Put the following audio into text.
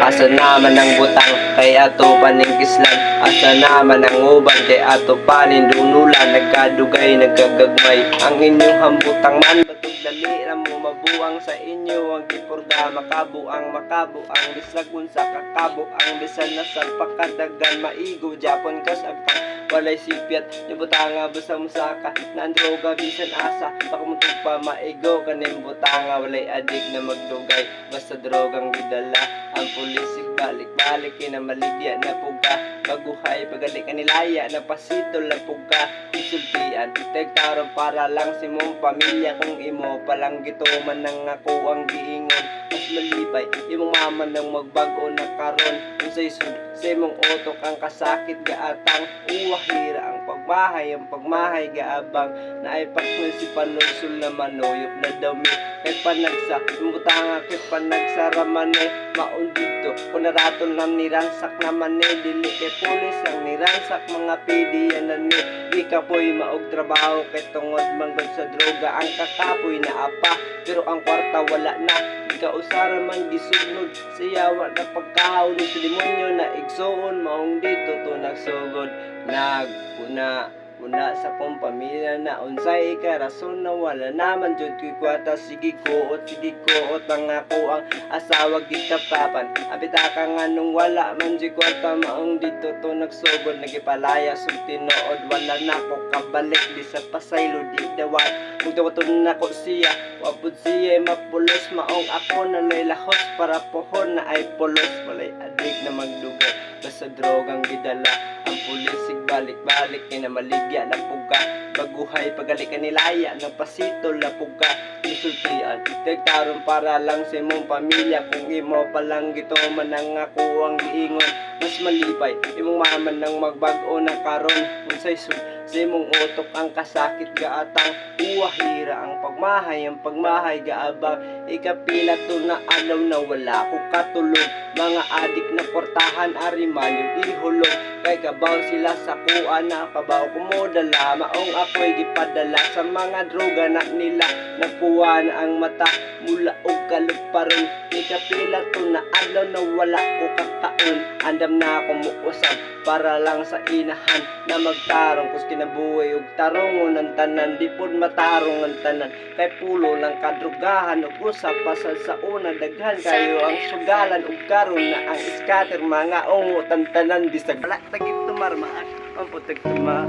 Asa naman ang butang kay ato paningkislan, asa naman ang uban kay ato panindunulan. Nagkadugay nagkagagmay ang inyong hambutang man, batog dalira mo mabuang sa inyo ang gipurga. Makabuang bisag unsa kakabuang bisan na sa pakadagan maigo Japon kas agtang walay sipyat nibutanga basta musaka na droga bisan asa pakumutog pa maigo kaning butanga walay adik na magdugay basta drogang gidala. Ang pulisig balik-balik kinamaligya na puga baguhay pagali kanilaya na pasitol na puga isultian tegtarong para lang si mong pamilya kung imo palang gituman nang ako ang giingon mas malibay imong mama nang magbago na karon kung sa isod sa imong utok ang kasakit gaatang uwahira ang pagmahay gaabang na ay pakul si panulsul na manuyop na dami kay panagsa mutanga kay panagsaraman maun dito kung naraton lang niransak naman dili kay pulis ang niransak mga pidiyan ni di kapoy maog trabaho kay tungod manggod sa droga ang kakapoy na apa pero ang kwarta wala na kausaran man gisugnod siyawa na pagkahaw sa demonyo na igsoon maong dito to nagsugod una sa kong pamilya na unsay karason na wala naman jud ko'y kwata sige koot mga ko ang asawa gikapapan abita ka nga nung wala man jud kwarta maong dito to nagsugod nagipalaya sug tinuod wala na ko kabalik di sa pasaylo di dawat kung tawaton na ko siya wapod siya mapulos maong ako na lahos para pohon na ay pulos walay adik na magdugay basta drogang gidala. Ang pulisig balik-balik kinamaligya na puga baguhay pagali kanilaya ng pasitol na puga isultian tegtarong para lang sa imong pamilya kung imo palang gituman ang ako ang giingon mas malipay imong maman nang magbago na karon kung sa isod sa imong utok ang kasakit gaatang uwahira ang pagmahay gaabang ikapila to na alaw na wala ko katulog mga adik na portahan arimalyo ihulog kay kabaw sila sa kuha na kabaw kumodala maong ako'y gipadala sa mga droga na nila napuwa na ang mata mula og kaluparon ikapila to na alaw na wala ko kakaon andam na ako muusap para lang sa inahan na magtarong kus kinabuhi og tarong ng tanan di pod matarong ang tanan kay pulo ng kadrugahan ug usap pasal sa una daghan kayo ang sugalan ug karon na ang scatter mga ungo tantanan bisag wala tagit tumarmaan ang putek tuma